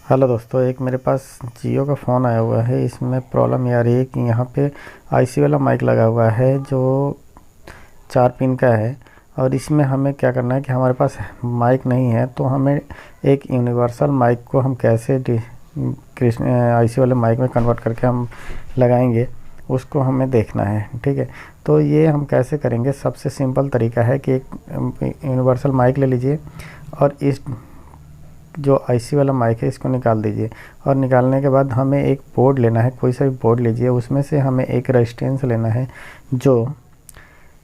Hello दोस्तों, एक मेरे पास जियो का फ़ोन आया हुआ है। इसमें प्रॉब्लम ये आ रही है कि यहाँ पे आईसी वाला माइक लगा हुआ है जो 4 पिन का है। और इसमें हमें क्या करना है कि हमारे पास माइक नहीं है, तो हमें एक यूनिवर्सल माइक को हम कैसे आईसी वाले माइक में कन्वर्ट करके हम लगाएंगे, उसको हमें देखना है। ठीक है, तो ये हम कैसे करेंगे। सबसे सिंपल तरीका है कि एक यूनिवर्सल माइक ले लीजिए और इस जो आईसी वाला माइक है इसको निकाल दीजिए। और निकालने के बाद हमें एक बोर्ड लेना है, कोई सा भी बोर्ड लीजिए। उसमें से हमें एक रेजिस्टेंस लेना है जो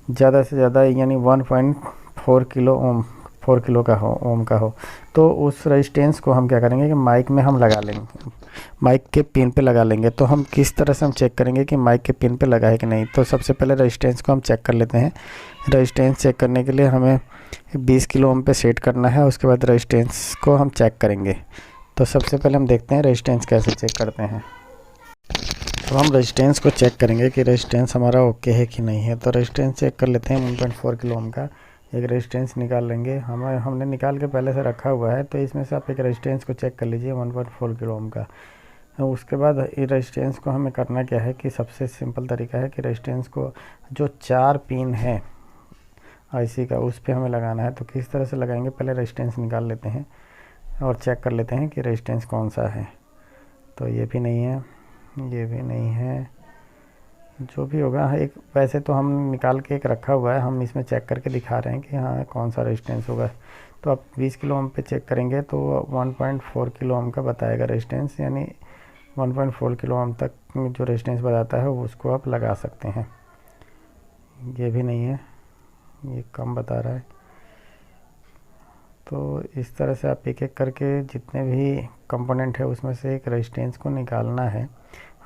ज़्यादा से ज़्यादा यानी 1.4 किलो ओम 4 किलो का हो, ओम का हो। तो उस रेजिस्टेंस को हम क्या करेंगे कि माइक में हम लगा लेंगे, माइक के पिन पे लगा लेंगे। तो हम किस तरह से हम चेक करेंगे कि माइक के पिन पे लगा है कि नहीं। तो सबसे पहले रेजिस्टेंस को हम चेक कर लेते हैं। रेजिस्टेंस चेक करने के लिए हमें 20 किलो ओम पे सेट करना है। उसके बाद रेजिस्टेंस को हम चेक करेंगे। तो सबसे पहले हम देखते हैं रेजिस्टेंस कैसे चेक करते हैं। तो हम रेजिस्टेंस को चेक करेंगे कि रेजिस्टेंस हमारा ओके है कि नहीं है। तो रेजिस्टेंस चेक कर लेते हैं। 1.4 किलो ओम का एक रेजिस्टेंस निकाल लेंगे। हमने निकाल के पहले से रखा हुआ है, तो इसमें से आप एक रेजिस्टेंस को चेक कर लीजिए 1.4 किलो ओम का। उसके बाद ये रेजिस्टेंस को हमें करना क्या है कि सबसे सिंपल तरीका है कि रेजिस्टेंस को जो 4 पिन है आईसी का उस पे हमें लगाना है। तो किस तरह से लगाएंगे, पहले रेजिस्टेंस निकाल लेते हैं और चेक कर लेते हैं कि रेजिस्टेंस कौन सा है। तो ये भी नहीं है, ये भी नहीं है, जो भी होगा एक वैसे तो हम निकाल के एक रखा हुआ है, हम इसमें चेक करके दिखा रहे हैं कि हाँ कौन सा रेजिस्टेंस होगा। तो आप 20 किलो ओम पे चेक करेंगे तो 1.4 किलो ओम का बताएगा रेजिस्टेंस, यानी 1.4 किलो ओम तक जो रेजिस्टेंस बताता है उसको आप लगा सकते हैं। ये भी नहीं है, ये कम बता रहा है। तो इस तरह से आप एक एक करके जितने भी कंपोनेंट है उसमें से एक रेजिस्टेंस को निकालना है।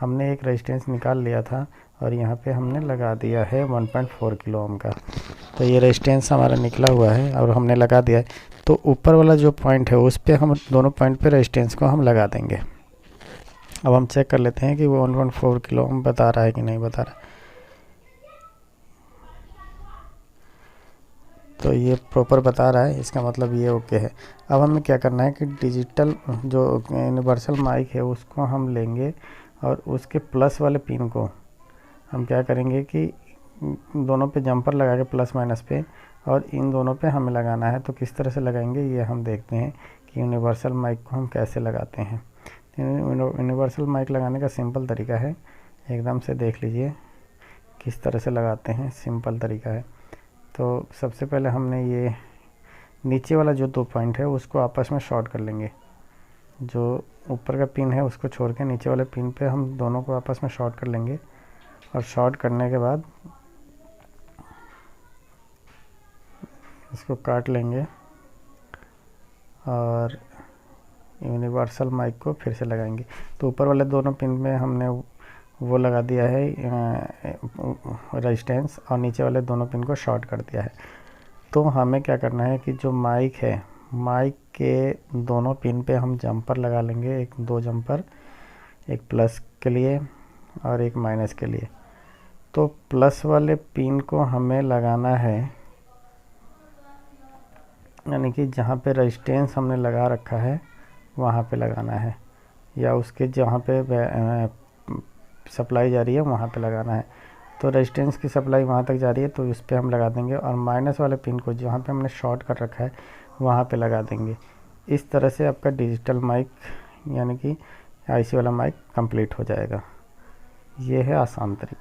हमने एक रेजिस्टेंस निकाल लिया था और यहाँ पे हमने लगा दिया है 1.4 किलो ओम का। तो ये रेजिस्टेंस हमारा निकला हुआ है और हमने लगा दिया है। तो ऊपर वाला जो पॉइंट है उस पे हम दोनों पॉइंट पे रेजिस्टेंस को हम लगा देंगे। अब हम चेक कर लेते हैं कि वो 1.4 किलो ओम बता रहा है कि नहीं बता रहा। तो ये प्रॉपर बता रहा है, इसका मतलब ये ओके है। अब हमें क्या करना है कि डिजिटल जो यूनिवर्सल माइक है उसको हम लेंगे और उसके प्लस वाले पिन को हम क्या करेंगे कि दोनों पे जंपर लगा के प्लस माइनस पे, और इन दोनों पे हमें लगाना है। तो किस तरह से लगाएंगे ये हम देखते हैं कि यूनिवर्सल माइक को हम कैसे लगाते हैं। यूनिवर्सल माइक लगाने का सिंपल तरीका है, एकदम से देख लीजिए किस तरह से लगाते हैं, सिंपल तरीका है। तो सबसे पहले हमने ये नीचे वाला जो 2 पॉइंट है उसको आपस में शॉर्ट कर लेंगे। जो ऊपर का पिन है उसको छोड़ के नीचे वाले पिन पे हम दोनों को आपस में शॉर्ट कर लेंगे। और शॉर्ट करने के बाद इसको काट लेंगे और यूनिवर्सल माइक को फिर से लगाएंगे। तो ऊपर वाले दोनों पिन में हमने वो लगा दिया है रेजिस्टेंस, और नीचे वाले दोनों पिन को शॉर्ट कर दिया है। तो हमें क्या करना है कि जो माइक है, माइक के दोनों पिन पे हम जंपर लगा लेंगे, 2 जंपर, एक प्लस के लिए और एक माइनस के लिए। तो प्लस वाले पिन को हमें लगाना है, यानी कि जहाँ पे रेजिस्टेंस हमने लगा रखा है वहाँ पे लगाना है, या उसके जहाँ पे सप्लाई जा रही है वहाँ पे लगाना है। तो रेजिस्टेंस की सप्लाई वहाँ तक जा रही है तो उस पर हम लगा देंगे, और माइनस वाले पिन को जहाँ पे हमने शॉर्ट कर रखा है वहाँ पे लगा देंगे। इस तरह से आपका डिजिटल माइक यानी कि आईसी वाला माइक कंप्लीट हो जाएगा। ये है आसान तरीका।